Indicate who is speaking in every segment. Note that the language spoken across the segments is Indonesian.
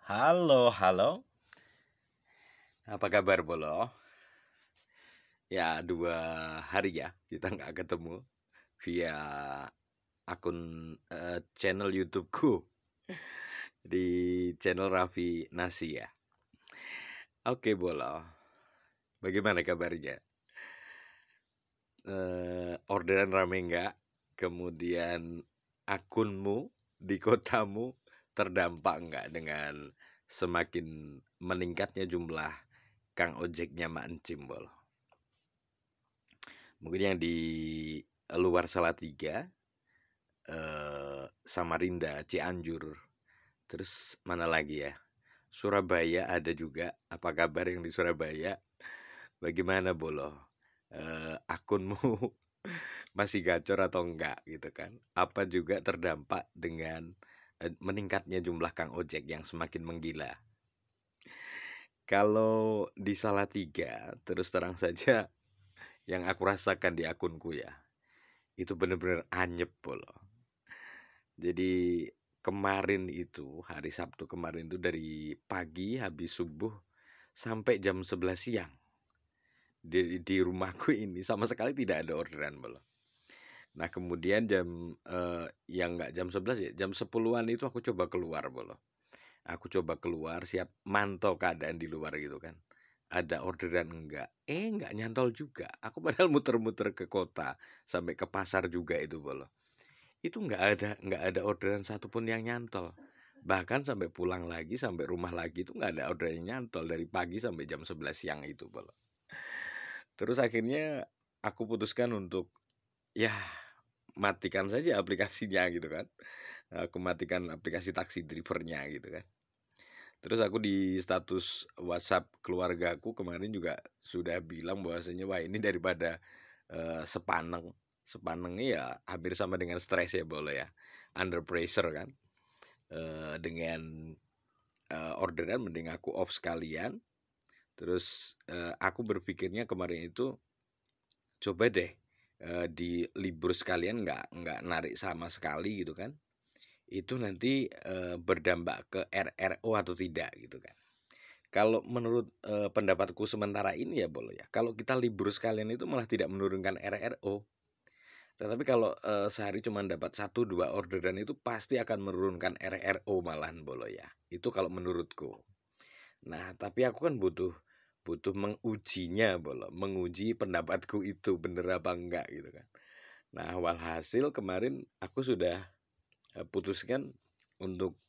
Speaker 1: Halo, halo. Apa kabar, Bolo? Ya, 2 hari ya kita nggak ketemu via akun channel YouTubeku di channel Raffi Nasi ya. Oke, Bolo. Bagaimana kabarnya? Orderan rame nggak? Kemudian akunmu di kotamu terdampak nggak dengan semakin meningkatnya jumlah Kang Ojeknya Mak Encim, Bolo? Mungkin yang di luar Salatiga, Samarinda, Cianjur, terus mana lagi ya? Surabaya ada juga. Apa kabar yang di Surabaya? Bagaimana, Bolo? Akunmu masih gacor atau enggak gitu kan? Apa juga terdampak dengan meningkatnya jumlah Kang Ojek yang semakin menggila? Kalau di Salatiga, terus terang saja yang aku rasakan di akunku ya, itu bener-bener anyep, Bolo. Jadi kemarin itu, hari Sabtu kemarin itu dari pagi habis subuh sampai jam 11 siang. Di rumahku ini sama sekali tidak ada orderan, Bolo. Nah, kemudian yang nggak jam 11 ya, jam 10-an itu aku coba keluar, Bolo. Aku coba keluar, siap mantau keadaan di luar gitu kan. Ada orderan enggak? Enggak nyantol juga. Aku padahal muter-muter ke kota, sampai ke pasar juga itu, Bolo. Itu nggak ada orderan satupun yang nyantol. Bahkan sampai pulang lagi, sampai rumah lagi itu nggak ada orderan yang nyantol dari pagi sampai jam 11 siang itu, Bolo. Terus akhirnya aku putuskan untuk ya matikan saja aplikasinya gitu kan. Aku matikan aplikasi taksi drivernya gitu kan. Terus aku di status WhatsApp keluargaku kemarin juga sudah bilang bahwasanya wah ini daripada sepaneng. Sepanengnya ya hampir sama dengan stres ya boleh ya. Under pressure kan. Dengan orderan mending aku off sekalian. Terus aku berpikirnya kemarin itu coba deh di libur sekalian nggak narik sama sekali gitu kan. Itu nanti berdampak ke RRO atau tidak gitu kan. Kalau menurut pendapatku sementara ini ya boleh ya. Kalau kita libur sekalian itu malah tidak menurunkan RRO. Tetapi kalau sehari cuma dapat 1 2 orderan itu pasti akan menurunkan RRO malahan bolo ya. Itu kalau menurutku. Nah, tapi aku kan butuh butuh mengujinya bolo, menguji pendapatku itu bener apa enggak gitu kan. Nah, walhasil kemarin aku sudah putuskan untuk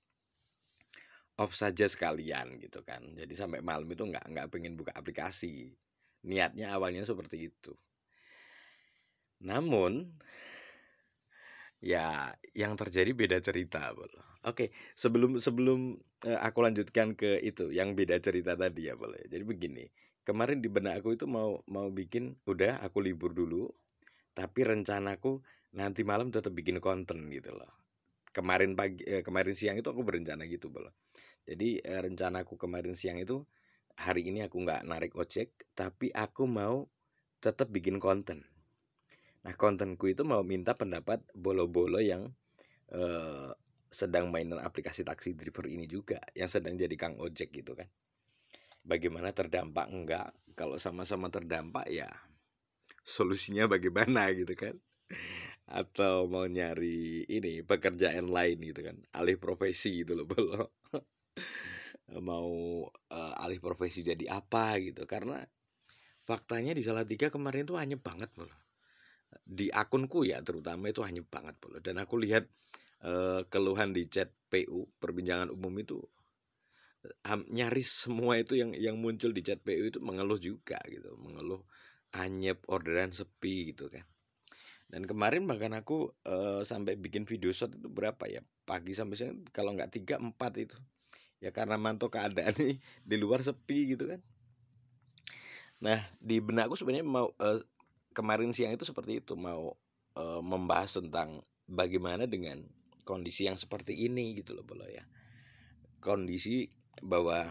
Speaker 1: off saja sekalian gitu kan. Jadi sampai malam itu nggak pengen buka aplikasi. Niatnya awalnya seperti itu. Namun ya, yang terjadi beda cerita, Bol. Oke, sebelum sebelum aku lanjutkan ke itu, yang beda cerita tadi ya, boleh. Jadi begini, kemarin di benak aku itu mau mau bikin, udah aku libur dulu, tapi rencanaku nanti malam tetap bikin konten gitu loh. Kemarin siang itu aku berencana gitu, Bol. Jadi rencanaku kemarin siang itu hari ini aku nggak narik ojek, tapi aku mau tetap bikin konten. Nah, kontenku itu mau minta pendapat bolo-bolo yang eh, sedang mainan aplikasi taksi driver ini juga, yang sedang jadi Kang Ojek gitu kan. Bagaimana terdampak enggak? Kalau sama-sama terdampak ya solusinya bagaimana gitu kan? Atau mau nyari ini pekerjaan lain gitu kan? Alih profesi gitu loh, bolo. Mau alih profesi jadi apa gitu? Karena faktanya di Salatiga kemarin tuh hanya banget bolo. Di akunku ya terutama itu hanya banget bolo. Dan aku lihat keluhan di chat PU perbincangan umum itu nyaris semua itu yang muncul di chat PU itu mengeluh juga gitu, mengeluh anyep orderan sepi gitu kan. Dan kemarin bahkan aku sampai bikin video shot itu berapa ya, pagi sampai siang kalau nggak 3 4 itu ya, karena mantau keadaan nih di luar sepi gitu kan. Nah, di benakku sebenarnya mau kemarin siang itu seperti itu, mau membahas tentang bagaimana dengan kondisi yang seperti ini gitu loh bolo ya. Kondisi bahwa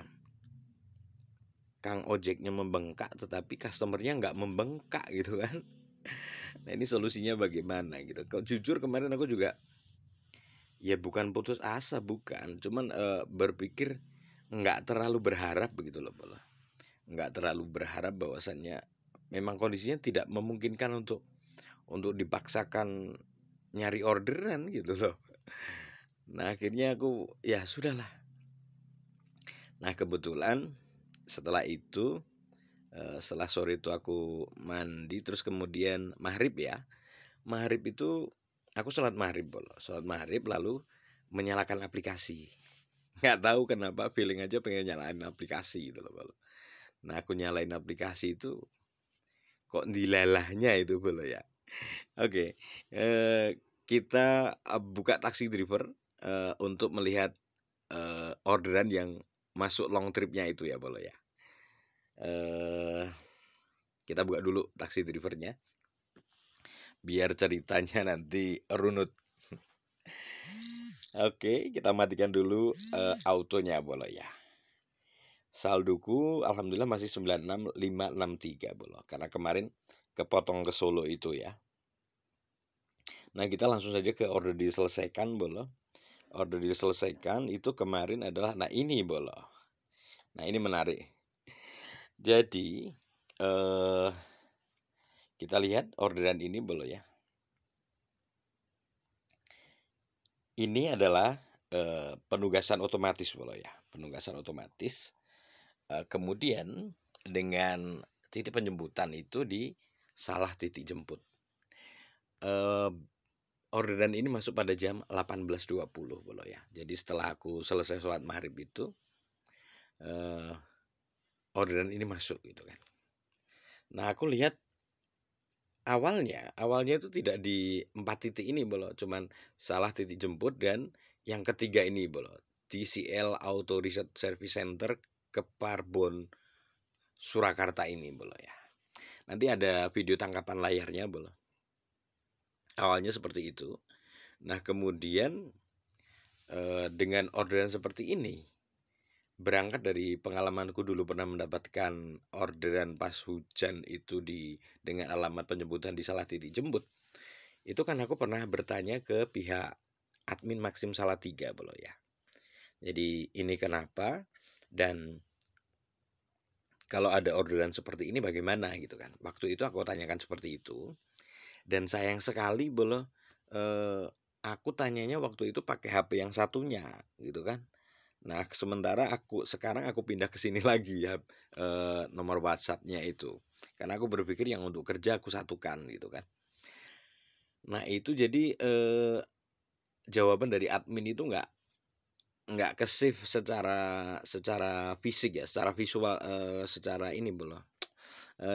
Speaker 1: Kang ojeknya membengkak tetapi customernya nggak membengkak gitu kan. Nah, ini solusinya bagaimana gitu. Kau jujur kemarin aku juga ya bukan putus asa bukan, cuman berpikir nggak terlalu berharap begitu loh bolo. Nggak terlalu berharap bahwasannya memang kondisinya tidak memungkinkan untuk dipaksakan nyari orderan gitu loh. Nah akhirnya aku ya sudahlah. Nah kebetulan setelah itu setelah sore itu aku mandi terus kemudian maghrib ya. Maghrib itu aku sholat maghrib bolo. Sholat maghrib lalu menyalakan aplikasi. Nggak tahu kenapa feeling aja pengen nyalain aplikasi gitu loh bolo. Nah aku nyalain aplikasi itu kok dilalahnya itu bolo ya. Oke, kita buka taksi driver untuk melihat orderan yang masuk long tripnya itu ya bolo ya. Eh, kita buka dulu taksi drivernya biar ceritanya nanti runut. Oke, kita matikan dulu autonya bolo ya. Saldoku alhamdulillah masih 96563 bolo karena kemarin kepotong ke Solo itu ya. Nah, kita langsung saja ke order diselesaikan bolo. Order diselesaikan itu kemarin adalah nah ini bolo. Nah, ini menarik. Jadi kita lihat orderan ini bolo ya. Ini adalah penugasan otomatis bolo ya. Penugasan otomatis. Kemudian dengan titik penjemputan itu di salah titik jemput. Orderan ini masuk pada jam 18.20 bolo ya. Jadi setelah aku selesai sholat maghrib itu orderan ini masuk gitu kan. Nah aku lihat awalnya itu tidak di 4 titik ini bolo, cuman salah titik jemput dan yang ketiga ini bolo, TCL Auto Research Service Center Keparbon Surakarta ini bolo ya. Nanti ada video tangkapan layarnya bolo. Awalnya seperti itu. Nah kemudian dengan orderan seperti ini, berangkat dari pengalamanku dulu pernah mendapatkan orderan pas hujan itu dengan alamat penjemputan di salah titik jemput. Itu kan aku pernah bertanya ke pihak admin Maxim Salatiga bolo ya. Jadi ini kenapa dan kalau ada orderan seperti ini bagaimana gitu kan. Waktu itu aku tanyakan seperti itu. Dan sayang sekali bolo aku tanyanya waktu itu pakai HP yang satunya gitu kan. Nah, sementara sekarang aku pindah ke sini lagi ya nomor WhatsApp-nya itu. Karena aku berpikir yang untuk kerja aku satukan gitu kan. Nah, itu jadi jawaban dari admin itu nggak ke save secara fisik ya, secara visual secara ini belum.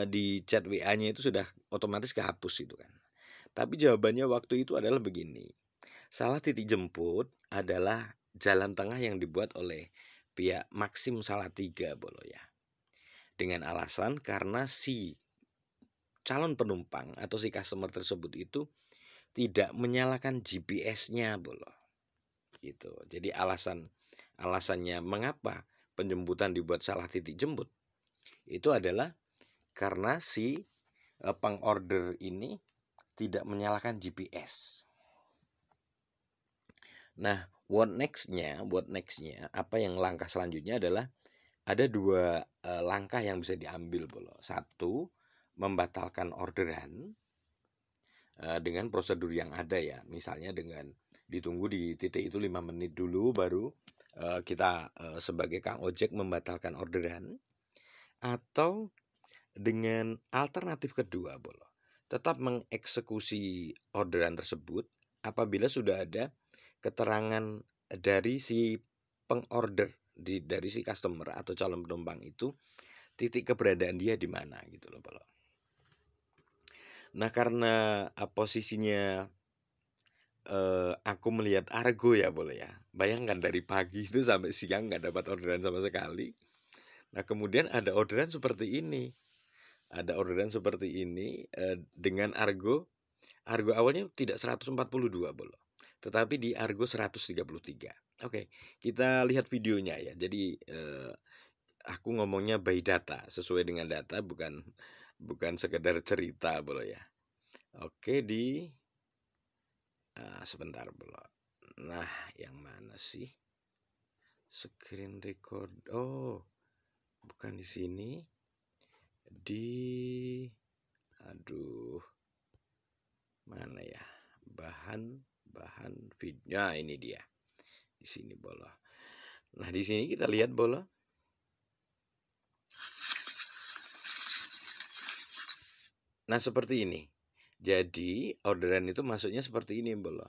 Speaker 1: Di chat WA-nya itu sudah otomatis kehapus itu kan. Tapi jawabannya waktu itu adalah begini. Salah titik jemput adalah jalan tengah yang dibuat oleh pihak Maxim Salatiga bolo ya. Dengan alasan karena si calon penumpang atau si customer tersebut itu tidak menyalakan GPS-nya bolo. Gitu. Jadi alasannya mengapa penjemputan dibuat salah titik jemput itu adalah karena si pengorder ini tidak menyalakan GPS. Nah, what nextnya, apa yang langkah selanjutnya adalah ada dua langkah yang bisa diambil bolo. Satu, membatalkan orderan dengan prosedur yang ada ya. Misalnya dengan ditunggu di titik itu 5 menit dulu baru kita sebagai Kang Ojek membatalkan orderan. Atau dengan alternatif kedua bolo. Tetap mengeksekusi orderan tersebut apabila sudah ada keterangan dari si pengorder dari si customer atau calon penumpang itu titik keberadaan dia di mana gitu loh bolo. Nah karena posisinya aku melihat Argo ya boleh ya. Bayangkan dari pagi itu sampai siang nggak dapat orderan sama sekali. Nah kemudian ada orderan seperti ini. Ada orderan seperti ini dengan Argo. Argo awalnya tidak 142 bolo. Tetapi di Argo 133. Oke, kita lihat videonya ya. Jadi aku ngomongnya by data, sesuai dengan data bukan sekedar cerita bolo ya. Oke, sebentar bolo. Nah, yang mana sih? screen record. Oh, bukan di sini. Aduh, mana ya? Bahan video. Nah, ini dia. Di sini bolo. Nah, di sini kita lihat bolo. Nah, seperti ini. Jadi, orderan itu masuknya seperti ini bolo.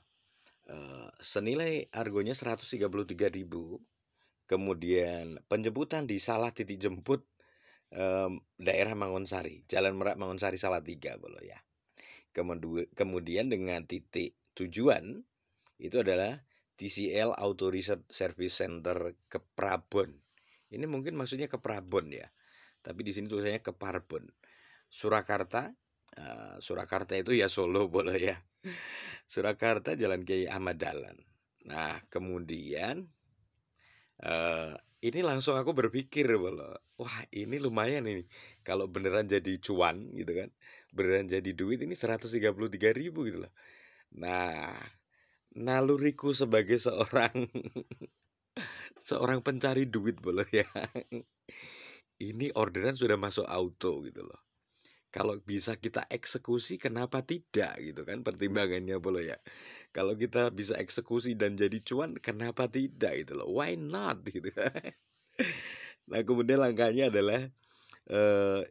Speaker 1: Senilai argonya 133.000. Kemudian penjemputan di salah titik jemput daerah Mangonsari, Jalan Merak Mangonsari Salatiga bolo ya. Kemudian dengan titik tujuan itu adalah TCL Auto Research Service Center Keprabon. Ini mungkin maksudnya Keprabon ya, tapi di sini tulisannya Keparbon. Surakarta, Surakarta itu ya Solo boleh ya. Surakarta Jalan Kiai Ahmad Dahlan. Nah, kemudian ini langsung aku berpikir bahwa wah ini lumayan ini kalau beneran jadi cuan gitu kan, beneran jadi duit ini 133.000 gitu loh. Nah, naluriku sebagai seorang seorang pencari duit boleh ya, ini orderan sudah masuk auto gitu loh. Kalau bisa kita eksekusi kenapa tidak gitu kan, pertimbangannya boleh ya. Kalau kita bisa eksekusi dan jadi cuan kenapa tidak gitu loh, why not gitu. Nah, kemudian langkahnya adalah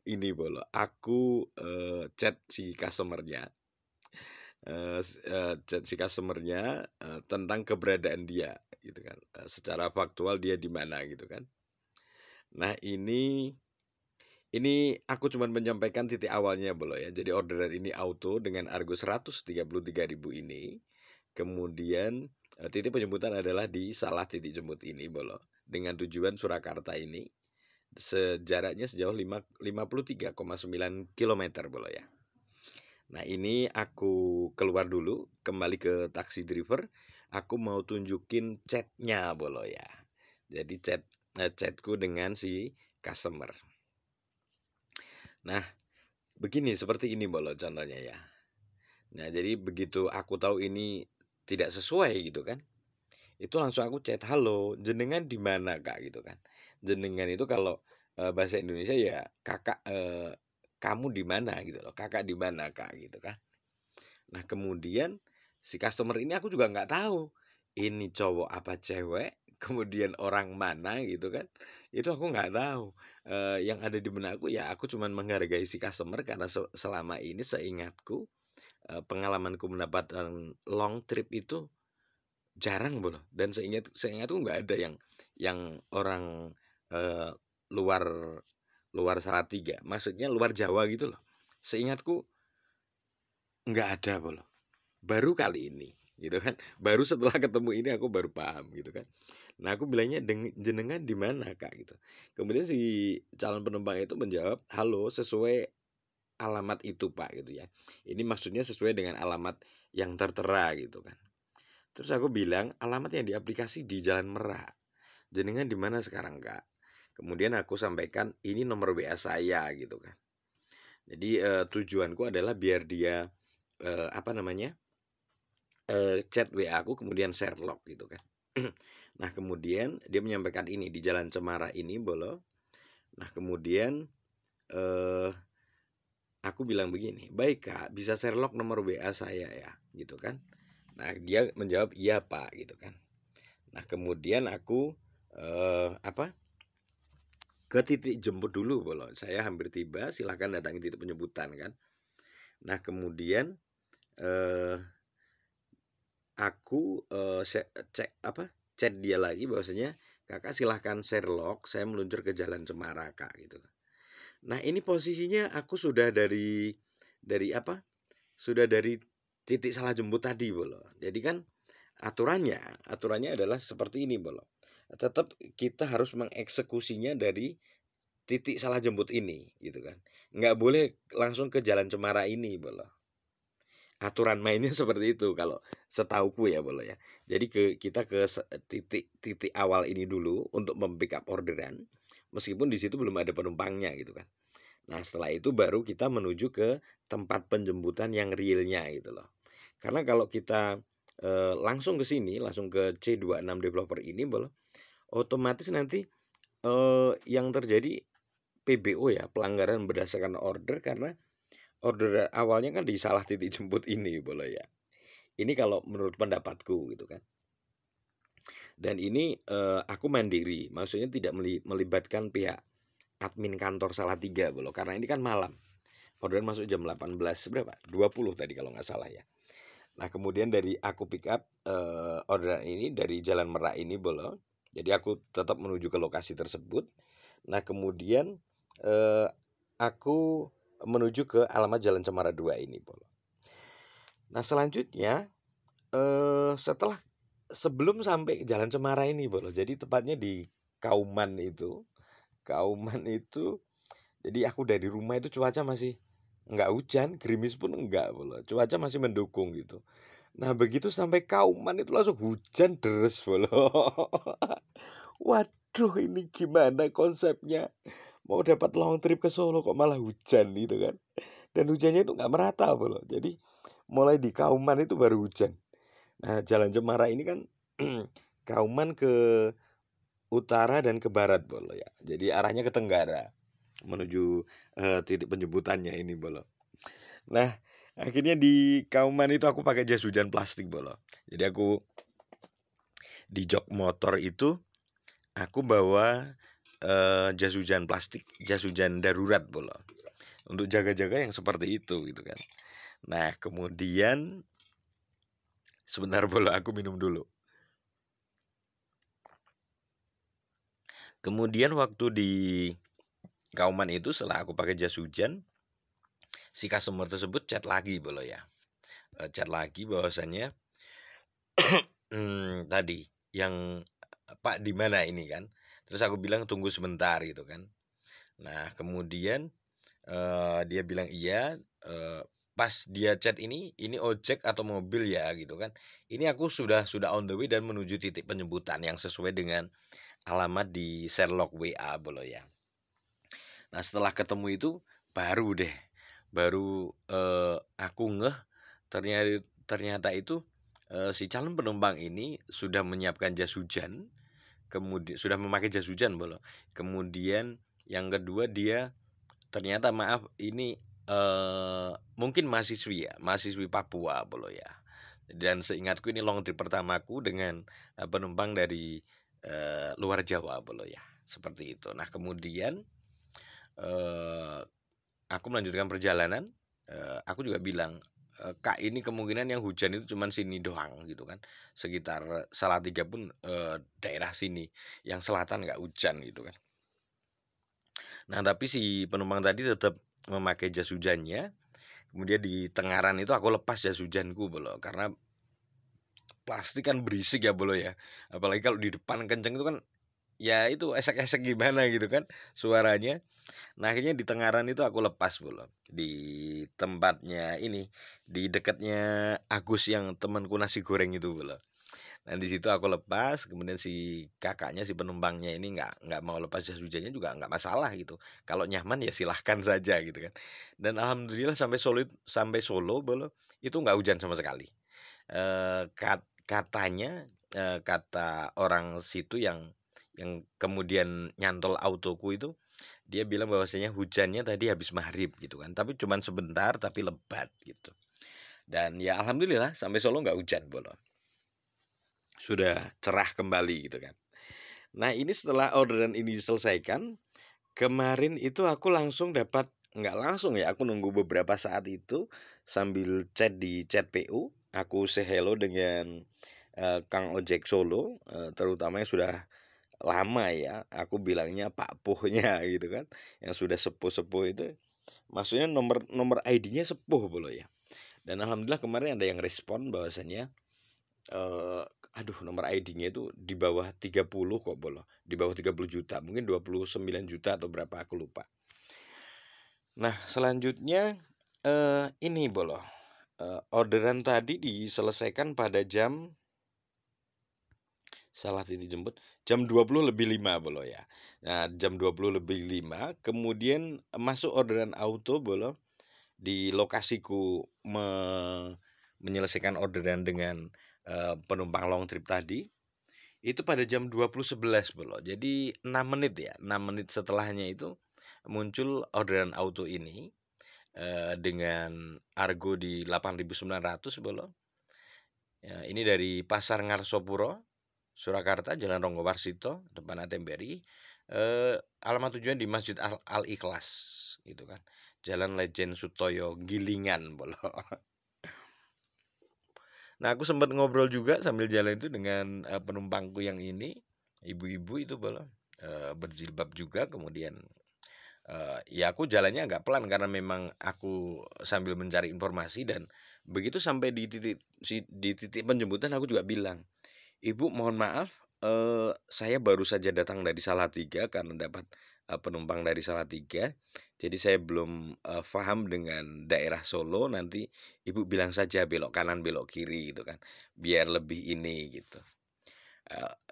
Speaker 1: ini bolo, aku chat si customernya, tentang keberadaan dia, gitu kan, secara faktual dia di mana, gitu kan. Nah, ini aku cuma menyampaikan titik awalnya bolo ya. Jadi orderan ini auto dengan argo 133.000 ini. Kemudian titik penjemputan adalah di salah titik jemput ini bolo, dengan tujuan Surakarta ini. Sejaraknya sejauh 53,9 km bolo ya. Nah, ini aku keluar dulu, kembali ke taksi driver. Aku mau tunjukin chatnya bolo ya. Jadi chatku dengan si customer. Nah, begini seperti ini bolo contohnya ya. Nah, jadi begitu aku tahu ini tidak sesuai gitu kan, itu langsung aku chat, halo, jenengan di mana kak gitu kan. Jenengan itu kalau bahasa Indonesia ya kakak, kamu di mana gitu loh, kakak di mana kak gitu kan. Nah, kemudian si customer ini aku juga nggak tahu ini cowok apa cewek, kemudian orang mana gitu kan, itu aku nggak tahu. Yang ada di benakku ya aku cuman menghargai si customer karena selama ini seingatku, pengalamanku mendapatkan long trip itu jarang bro, dan seingatku nggak ada yang orang eh, luar luar Salatiga, maksudnya luar Jawa gitu loh. Seingatku nggak ada bro, baru kali ini gitu kan, baru setelah ketemu ini aku baru paham gitu kan. Nah, aku bilangnya jenengan di mana kak gitu. Kemudian si calon penumpang itu menjawab, halo, sesuai alamat itu pak gitu ya, ini maksudnya sesuai dengan alamat yang tertera gitu kan. Terus aku bilang, alamat yang di aplikasi di Jalan Merak. Jenengan di mana sekarang, Kak? Kemudian aku sampaikan, ini nomor WA saya gitu kan. Jadi tujuanku adalah biar dia apa namanya? Chat WA aku kemudian share log gitu kan. Nah, kemudian dia menyampaikan ini di Jalan Cemara ini, bolo. Nah, kemudian eh aku bilang begini, baik Kak, bisa share log nomor WA saya ya, gitu kan. Nah, dia menjawab iya Pak gitu kan. Nah, kemudian aku apa? Ke titik jemput dulu, bolo. Saya hampir tiba, silahkan datangi titik penjemputan kan. Nah, kemudian eh aku cek apa? Chat dia lagi bahwasanya kakak silahkan share log, saya meluncur ke Jalan Cemara kak gitu. Nah, ini posisinya aku sudah dari apa? Sudah dari titik salah jemput tadi, bolo. Jadi kan aturannya adalah seperti ini, bolo. Tetap kita harus mengeksekusinya dari titik salah jemput ini gitu kan, nggak boleh langsung ke Jalan Cemara ini bolo. Aturan mainnya seperti itu kalau setauku ya bolo ya. Jadi kita ke titik awal ini dulu untuk mempick up orderan, meskipun di situ belum ada penumpangnya gitu kan. Nah, setelah itu baru kita menuju ke tempat penjemputan yang realnya gitu loh. Karena kalau kita langsung ke sini, langsung ke C26 developer ini bolo, otomatis nanti yang terjadi PBO ya, pelanggaran berdasarkan order, karena order awalnya kan di salah titik jemput ini boleh ya. Ini kalau menurut pendapatku gitu kan. Dan ini aku mandiri, maksudnya tidak melibatkan pihak admin kantor Salatiga boleh, karena ini kan malam. Orderan masuk jam 18 berapa? 20 tadi kalau nggak salah ya. Nah, kemudian dari aku pick up orderan ini dari Jalan Merak ini boleh. Jadi aku tetap menuju ke lokasi tersebut. Nah, kemudian eh, aku menuju ke alamat Jalan Cemara 2 ini boleh. Nah, selanjutnya setelah sebelum sampai Jalan Cemara ini boleh. Jadi tepatnya di Kauman itu. Kauman itu, jadi aku dari rumah itu cuaca masih nggak hujan, gerimis pun enggak boleh. Cuaca masih mendukung gitu. Nah, begitu sampai Kauman itu langsung hujan deres boleh. Waduh, ini gimana konsepnya? Mau dapat long trip ke Solo kok malah hujan gitu kan. Dan hujannya itu nggak merata boleh. Jadi mulai di Kauman itu baru hujan. Nah, Jalan Cemara ini kan Kauman ke utara dan ke barat boleh ya. Jadi arahnya ke tenggara menuju titik penjemputannya ini boleh. Nah, akhirnya di Kauman itu aku pakai jas hujan plastik boleh. Jadi aku di jok motor itu aku bawa jas hujan plastik, jas hujan darurat boleh. Untuk jaga-jaga yang seperti itu gitu kan. Nah, kemudian sebentar boleh aku minum dulu. Kemudian waktu di Kauman itu setelah aku pakai jas hujan, si customer tersebut chat lagi boleh ya. Chat lagi bahwasannya tadi yang Pak di mana ini kan. Terus aku bilang tunggu sebentar gitu kan. Nah, kemudian dia bilang iya, pas dia chat ini ojek atau mobil ya gitu kan. Ini aku sudah on the way dan menuju titik penjemputan yang sesuai dengan alamat di Sherlock WA boleh ya. Nah, setelah ketemu itu baru deh, baru aku ngeh ternyata ternyata itu si calon penumpang ini sudah menyiapkan jas hujan, kemudian sudah memakai jas hujan boleh. Kemudian yang kedua dia ternyata maaf ini mungkin mahasiswi ya, mahasiswi Papua boleh ya. Dan seingatku ini long trip pertamaku dengan penumpang dari luar Jawa boleh ya. Seperti itu. Nah, kemudian eh, aku melanjutkan perjalanan, aku juga bilang, Kak ini kemungkinan yang hujan itu cuman sini doang gitu kan, sekitar Salatiga pun daerah sini, yang selatan nggak hujan gitu kan. Nah, tapi si penumpang tadi tetap memakai jas hujannya, kemudian di Tengaran itu aku lepas jas hujanku bolo, karena plastik kan berisik ya bolo ya, apalagi kalau di depan kenceng itu kan, ya itu esek-esek gimana gitu kan suaranya. Nah, akhirnya di Tengaran itu aku lepas bolo. Di tempatnya ini, di dekatnya Agus yang temanku nasi goreng itu bolo. Nah, di situ aku lepas, kemudian si kakaknya, si penumpangnya ini nggak mau lepas jas hujannya juga nggak masalah gitu. Kalau nyaman ya silahkan saja gitu kan. Dan alhamdulillah sampai Solo bolo itu nggak hujan sama sekali. Katanya kata orang situ yang kemudian nyantol autoku itu, dia bilang bahwasanya hujannya tadi habis maghrib gitu kan, tapi cuman sebentar tapi lebat gitu. Dan ya alhamdulillah sampai Solo nggak hujan bolo, sudah cerah kembali gitu kan. Nah, ini setelah orderan ini diselesaikan, kemarin itu aku langsung dapat, nggak langsung ya, aku nunggu beberapa saat itu sambil chat di chat PU, aku say hello dengan Kang Ojek Solo, terutama yang sudah lama ya, aku bilangnya Pak Puhnya gitu kan, yang sudah sepuh-sepuh itu, maksudnya nomor nomor ID-nya sepuh bolo ya. Dan alhamdulillah kemarin ada yang respon bahwasannya eh aduh, nomor ID-nya itu di bawah 30 kok bolo, di bawah 30 juta, mungkin 29 juta atau berapa aku lupa. Nah, selanjutnya ini bolo, orderan tadi diselesaikan pada jam, salah titik jemput, jam 20 lebih 5 bolo ya. Nah, jam 20 lebih 5 kemudian masuk orderan auto bolo di lokasiku, menyelesaikan orderan dengan penumpang long trip tadi. Itu pada jam 20.11 Bolo. Jadi 6 menit ya. 6 menit setelahnya itu muncul orderan auto ini dengan argo di 8.900 Bolo. Ya, ini dari Pasar Ngarsopuro, Surakarta, Jalan Ronggo Warsito, depan Atemberi. Alamat tujuan di Masjid Al-Ikhlas gitu kan. Jalan Lejen Sutoyo Gilingan Bolo. Nah, aku sempat ngobrol juga sambil jalan itu dengan penumpangku yang ini, ibu-ibu itu Bolo. Berjilbab juga, kemudian ya aku jalannya agak pelan karena memang aku sambil mencari informasi, dan begitu sampai di titik penjemputan aku juga bilang, "Ibu, mohon maaf, saya baru saja datang dari Salatiga karena dapat penumpang dari Salatiga. Jadi saya belum paham dengan daerah Solo. Nanti Ibu bilang saja belok kanan, belok kiri gitu kan. Biar lebih ini gitu.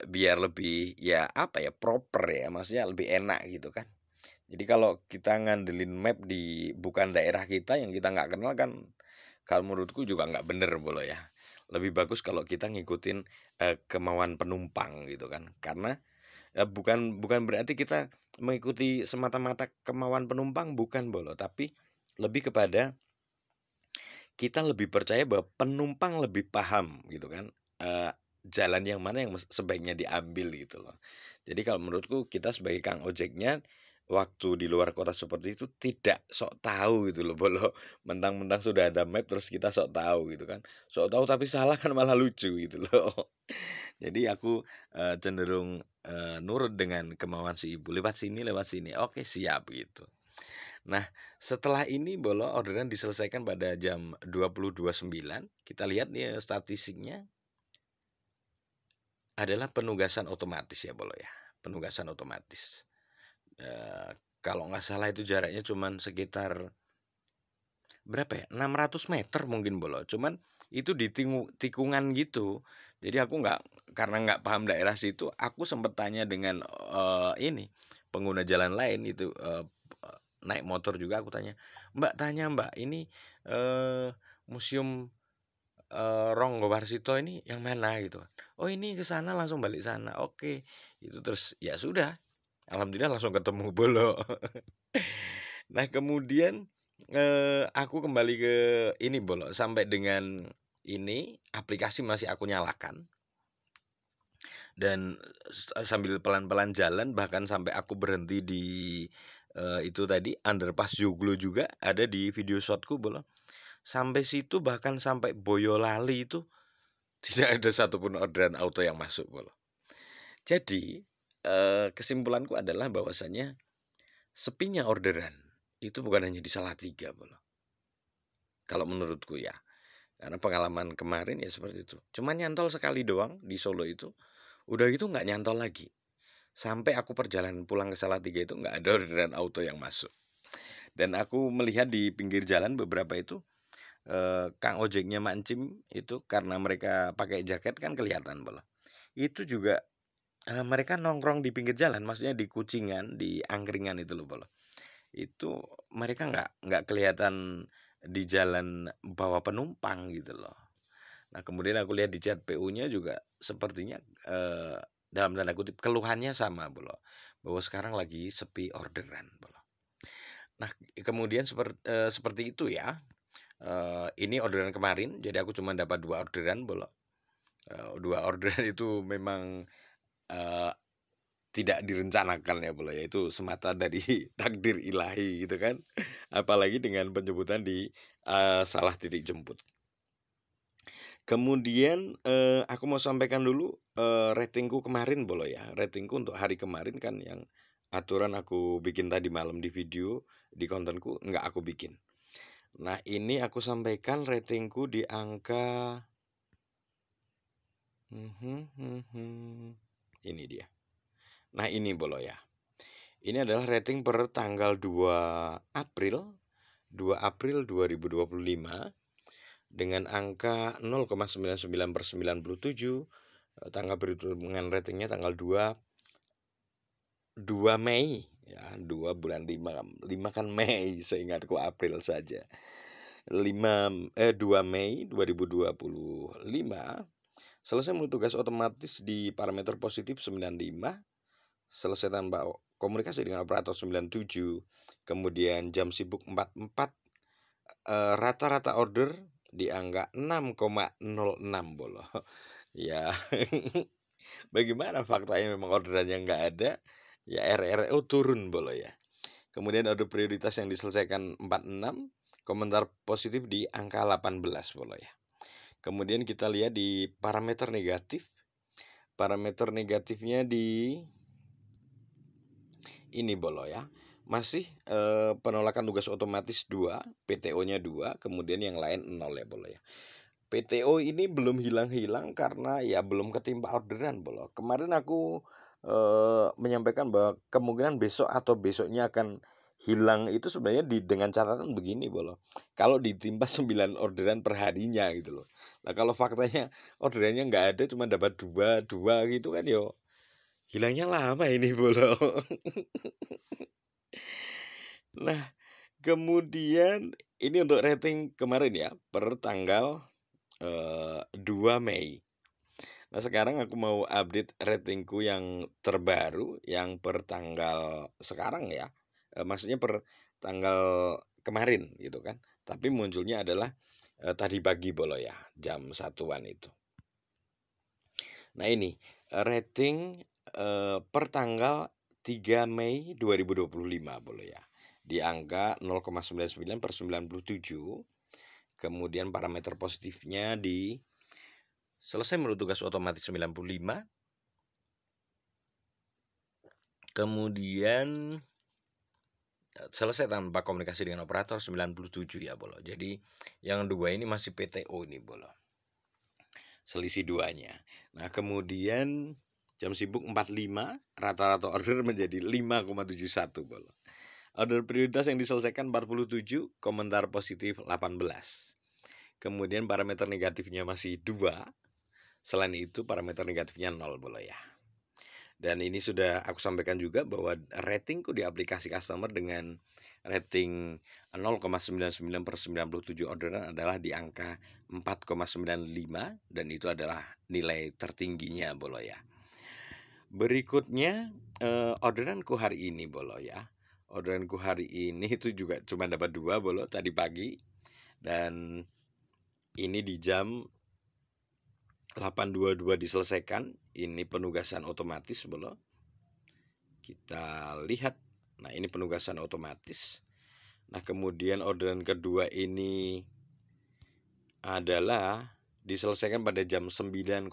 Speaker 1: Biar lebih ya apa ya proper ya, maksudnya lebih enak gitu kan. Jadi kalau kita ngandelin map di bukan daerah kita yang kita nggak kenal kan, kalau menurutku juga nggak bener Bolo ya. Lebih bagus kalau kita ngikutin kemauan penumpang gitu kan. Karena bukan bukan berarti kita mengikuti semata-mata kemauan penumpang, bukan Bolo, tapi lebih kepada kita lebih percaya bahwa penumpang lebih paham gitu kan, jalan yang mana yang sebaiknya diambil gitu loh. Jadi kalau menurutku kita sebagai kang ojeknya waktu di luar kota seperti itu tidak sok tahu gitu loh Bolo. Mentang-mentang sudah ada map terus kita sok tahu gitu kan. Sok tahu tapi salah kan malah lucu gitu loh. Jadi aku cenderung nurut dengan kemauan si ibu, lewat sini, oke siap gitu. Nah, setelah ini Bolo orderan diselesaikan pada jam 22.09. Kita lihat nih statistiknya adalah penugasan otomatis ya Bolo ya. Penugasan otomatis. Kalau nggak salah itu jaraknya cuman sekitar berapa ya? 600 meter mungkin Bolo. Cuman itu di tikungan gitu. Jadi aku nggak, karena nggak paham daerah situ, aku sempat tanya dengan ini pengguna jalan lain itu, naik motor juga aku tanya, Mbak, ini museum Ronggo Warsito ini yang mana gitu. Oh ini ke sana, langsung balik sana. Oke. Itu terus ya sudah. Alhamdulillah langsung ketemu Bolo. Nah, kemudian aku kembali ke ini Bolo, sampai dengan ini aplikasi masih aku nyalakan dan sambil pelan-pelan jalan, bahkan sampai aku berhenti di itu tadi underpass Joglo juga ada di video shotku Bolo. Sampai situ bahkan sampai Boyolali itu tidak ada satupun orderan auto yang masuk Bolo. Jadi kesimpulanku adalah bahwasanya sepinya orderan itu bukan hanya di Salatiga Bolo. Kalau menurutku ya. Karena pengalaman kemarin ya seperti itu. Cuma nyantol sekali doang di Solo itu. Udah gitu nggak nyantol lagi. Sampai aku perjalanan pulang ke Salatiga itu nggak ada orderan auto yang masuk. Dan aku melihat di pinggir jalan beberapa itu kang ojeknya mancim itu karena mereka pakai jaket kan kelihatan Bolo. Itu juga mereka nongkrong di pinggir jalan, maksudnya di Kucingan, di angkringan itu loh Bolo. Itu mereka nggak kelihatan di jalan bawa penumpang gitu loh. Nah, kemudian aku lihat di chat PU-nya juga sepertinya dalam tanda kutip keluhannya sama Bolo, bahwa sekarang lagi sepi orderan Bolo. Nah, kemudian seperti itu ya. Ini orderan kemarin, jadi aku cuma dapat 2 orderan Bolo. 2 orderan itu memang eh, tidak direncanakan ya Bolo, yaitu semata dari takdir ilahi gitu kan. Apalagi dengan penjemputan di salah titik jemput. Kemudian aku mau sampaikan dulu ratingku kemarin Bolo ya. Ratingku untuk hari kemarin kan yang aturan aku bikin tadi malam di video, di kontenku nggak aku bikin. Nah, ini aku sampaikan ratingku di angka ini dia. Nah, ini Bolo ya. Ini adalah rating per tanggal 2 April 2025 dengan angka 0,99/97. Tanggal perhitungan ratingnya tanggal 2 Mei ya, 2 bulan 5 kan Mei, seingatku April saja. 2 Mei 2025 Selesai menu tugas otomatis di parameter positif 95, selesai tanpa komunikasi dengan operator 97, kemudian jam sibuk 44, rata-rata order di angka 6,06 bolo. Ya, bagaimana faktanya memang orderannya nggak ada, ya RRO turun bolo ya. Kemudian order prioritas yang diselesaikan 46, komentar positif di angka 18 bolo ya. Kemudian kita lihat di parameter negatif. Parameter negatifnya di ini bolo ya. Masih penolakan tugas otomatis 2, PTO-nya 2, kemudian yang lain 0 ya bolo ya. PTO ini belum hilang-hilang karena ya belum ketimpa orderan bolo. Kemarin aku menyampaikan bahwa kemungkinan besok atau besoknya akan hilang itu sebenarnya dengan catatan begini bolo. Kalau ditimpa 9 orderan per harinya gitu loh. Nah kalau faktanya orderannya nggak ada cuma dapat 2 gitu kan yo. Hilangnya lama ini bolo. Nah kemudian ini untuk rating kemarin ya per tanggal 2 Mei. Nah sekarang aku mau update ratingku yang terbaru yang per tanggal sekarang ya. Maksudnya per tanggal kemarin gitu kan. Tapi munculnya adalah tadi pagi bolo ya, jam 1-an itu. Nah ini rating per tanggal 3 Mei 2025 bolo ya. Di angka 0,99 per 97. Kemudian parameter positifnya di selesai menurut tugas otomatis 95. Kemudian selesai tanpa komunikasi dengan operator 97 ya bolo. Jadi yang dua ini masih PTO ini bolo. Selisih duanya. Nah kemudian jam sibuk 45, rata-rata order menjadi 5,71 bolo. Order prioritas yang diselesaikan 47, komentar positif 18. Kemudian parameter negatifnya masih 2. Selain itu parameter negatifnya 0 bolo ya. Dan ini sudah aku sampaikan juga bahwa ratingku di aplikasi customer dengan rating 0,99 per 97 orderan adalah di angka 4,95 dan itu adalah nilai tertingginya bolo ya. Berikutnya orderanku hari ini bolo ya. Orderanku hari ini itu juga cuma dapat 2 bolo tadi pagi dan ini di jam 8.22 diselesaikan. Ini penugasan otomatis bolo. Kita lihat. Nah, ini penugasan otomatis. Nah, kemudian orderan kedua ini adalah diselesaikan pada jam 9.02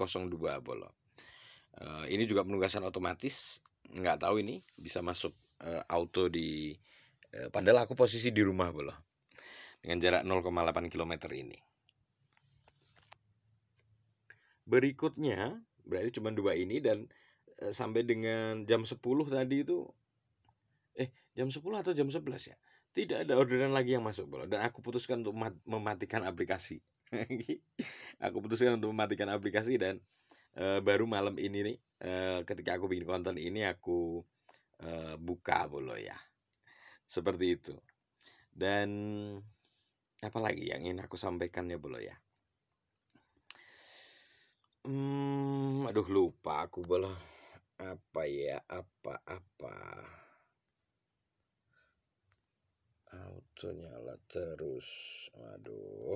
Speaker 1: bolo. Ini juga penugasan otomatis. Nggak tahu ini bisa masuk auto di padahal aku posisi di rumah bolo. Dengan jarak 0,8 km ini. Berikutnya berarti cuma 2 ini dan sampai dengan jam 10 tadi itu jam 10 atau jam 11 ya. Tidak ada orderan lagi yang masuk bolo dan aku putuskan untuk mematikan aplikasi. Aku putuskan untuk mematikan aplikasi dan baru malam ini nih ketika aku bikin konten ini aku buka bolo ya. Seperti itu. Dan apa lagi yang ingin aku sampaikan ya bolo ya. Aduh lupa aku bolo. Apa ya? Apa auto nyala terus. Aduh.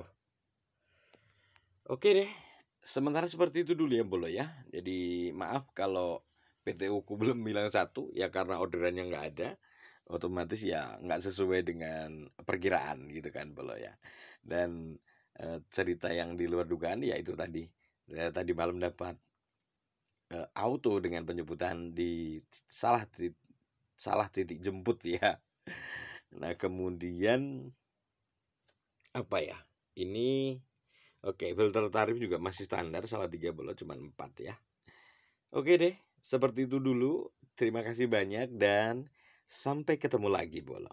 Speaker 1: Oke deh. Sementara seperti itu dulu ya bolo ya. Jadi maaf kalau PTU ku belum bilang 1 ya karena orderannya nggak ada. Otomatis ya nggak sesuai dengan perkiraan gitu kan bolo ya. Dan cerita yang di luar dugaan ya itu tadi. Tadi malam dapat auto dengan penyebutan di salah titik jemput ya. Nah kemudian apa ya? Ini oke, filter tarif juga masih standar salah 3 bolo cuma 4 ya. Oke deh, seperti itu dulu. Terima kasih banyak dan sampai ketemu lagi bolo.